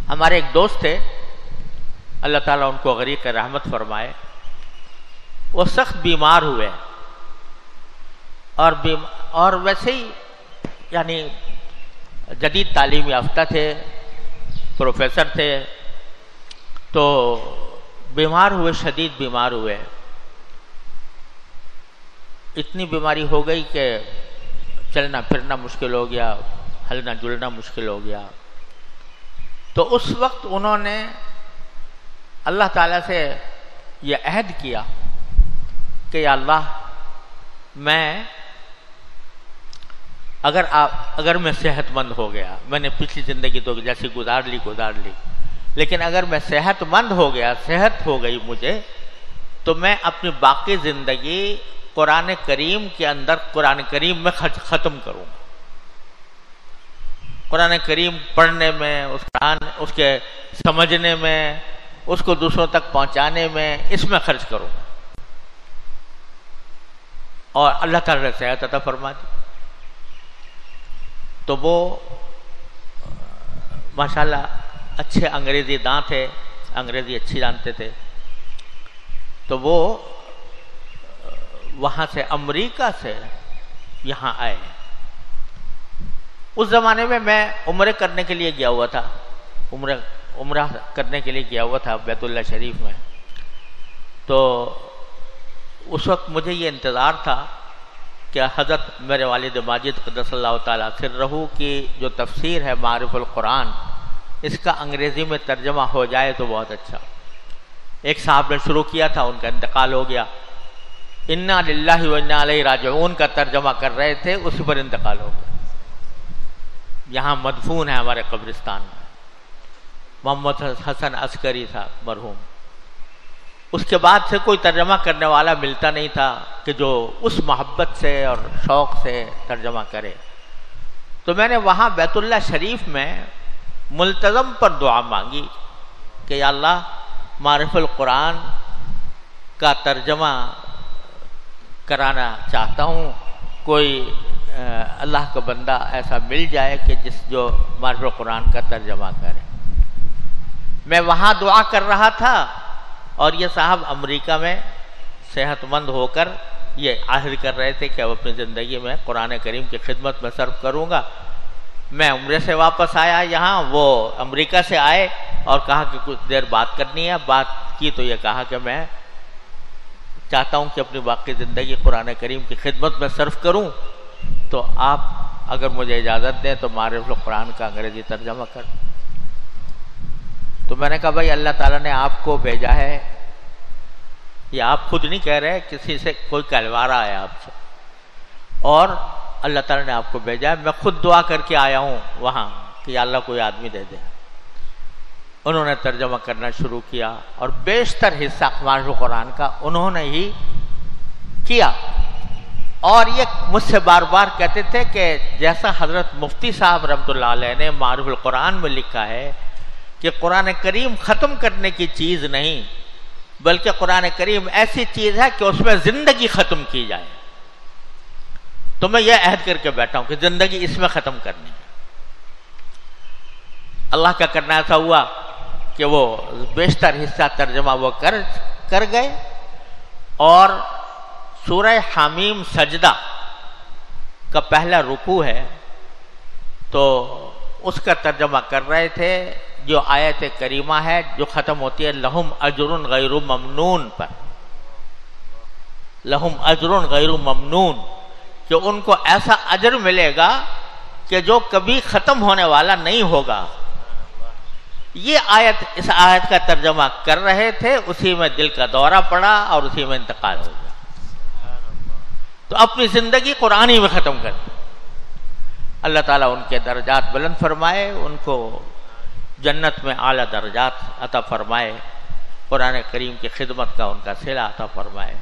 ہمارے ایک دوست تھے، اللہ تعالیٰ ان کو غریق رحمت فرمائے، وہ سخت بیمار ہوئے اور ویسے ہی یعنی جدید تعلیم یافتہ تھے، پروفیسر تھے، تو بیمار ہوئے، شدید بیمار ہوئے، اتنی بیماری ہو گئی کہ چلنا پھرنا مشکل ہو گیا، ہلنا جلنا مشکل ہو گیا۔ تو اس وقت انہوں نے اللہ تعالیٰ سے یہ عہد کیا کہ یا اللہ، میں اگر میں صحت مند ہو گیا، میں نے پچھلی زندگی تو جیسی گزار لی، لیکن اگر میں صحت مند ہو گیا، صحت ہو گئی مجھے، تو میں اپنی باقی زندگی قرآن کریم کے اندر قرآن کریم میں ختم کروں گا، قرآن کریم پڑھنے میں، اس کے سمجھنے میں، اس کو دوسروں تک پہنچانے میں، اس میں خرچ کروں گا۔ اور اللہ تعالیٰ نے صحت عطا فرما دی۔ تو وہ ماشاءاللہ اچھے انگریزی داں تھے، انگریزی اچھی جانتے تھے، تو وہ وہاں سے امریکہ سے یہاں آئے۔ اس زمانے میں عمرے کرنے کے لیے گیا ہوا تھا، عمرہ کرنے کے لیے گیا ہوا تھا بیت اللہ شریف میں۔ تو اس وقت مجھے یہ انتظار تھا کہ حضرت میرے والد ماجد قدس اللہ تعالیٰ سرہ کی جو تفسیر ہے معارف القرآن، اس کا انگریزی میں ترجمہ ہو جائے تو بہت اچھا۔ ایک صاحب نے شروع کیا تھا، ان کا انتقال ہو گیا، انا للہ و انا الیہ راجعون کا ترجمہ کر رہے تھے، اسی پر انتقال ہو گیا۔ یہاں مدفون ہے ہمارے قبرستان میں، محمد حسن عسکری تھا مرحوم۔ اس کے بعد سے کوئی ترجمہ کرنے والا ملتا نہیں تھا کہ جو اس محبت سے اور شوق سے ترجمہ کرے۔ تو میں نے وہاں بیت اللہ شریف میں ملتزم پر دعا مانگی کہ یا اللہ، معرف القرآن کا ترجمہ کرانا چاہتا ہوں، کوئی اللہ کا بندہ ایسا مل جائے کہ جو معرف القرآن کا ترجمہ کرے۔ میں وہاں دعا کر رہا تھا اور یہ صاحب امریکہ میں صحت مند ہو کر یہ عہد کر رہے تھے کہ اب اپنی زندگی میں قرآن کریم کی خدمت میں صرف کروں گا۔ میں عمرے سے واپس آیا یہاں، وہ امریکہ سے آئے اور کہا کہ کچھ دیر بات کرنی ہے۔ بات کی تو یہ کہا کہ میں چاہتا ہوں کہ اپنی باقی زندگی قرآن کریم کی خدمت میں صرف کروں، تو آپ اگر مجھے اجازت دیں تو معرف القرآن کا انگریزی ترجمہ کر۔ تو میں نے کہا بھائی، اللہ تعالیٰ نے آپ کو بھیجا ہے، یہ آپ خود نہیں کہہ رہے، کسی سے کوئی کہلوارا ہے آپ سے، اور اللہ تعالیٰ نے آپ کو بھیجا ہے۔ میں خود دعا کر کے آیا ہوں وہاں کہ یا اللہ کوئی آدمی دے دے۔ انہوں نے ترجمہ کرنا شروع کیا اور بیشتر حصہ معرف القرآن کا انہوں نے ہی کیا۔ اور یہ مجھ سے بار بار کہتے تھے کہ جیسا حضرت مفتی صاحب رحمۃ اللہ علیہ نے معرف القرآن میں لکھا ہے کہ قرآن کریم ختم کرنے کی چیز نہیں، بلکہ قرآن کریم ایسی چیز ہے کہ اس میں زندگی ختم کی جائے، تو میں یہ عہد کر کے بیٹھا ہوں کہ زندگی اس میں ختم کرنی ہے۔ اللہ کا کرنا ایسا ہوا کہ وہ بیشتر حصہ ترجمہ وہ کر گئے، اور سورہ حامیم سجدہ کا پہلا رکوع ہے تو اس کا ترجمہ کر رہے تھے، جو آیت کریمہ ہے جو ختم ہوتی ہے لہم اجر غیر ممنون پر، لہم اجر غیر ممنون، کہ ان کو ایسا اجر ملے گا کہ جو کبھی ختم ہونے والا نہیں ہوگا۔ یہ آیت، اس آیت کا ترجمہ کر رہے تھے، اسی میں دل کا دورہ پڑا اور اسی میں انتقال ہو گیا۔ تو اپنی زندگی قرآن ہی میں ختم کر دی۔ اللہ تعالیٰ ان کے درجات بلند فرمائے، ان کو جنت میں اعلیٰ درجات عطا فرمائے، قرآن کریم کی خدمت کا ان کا صلہ عطا فرمائے۔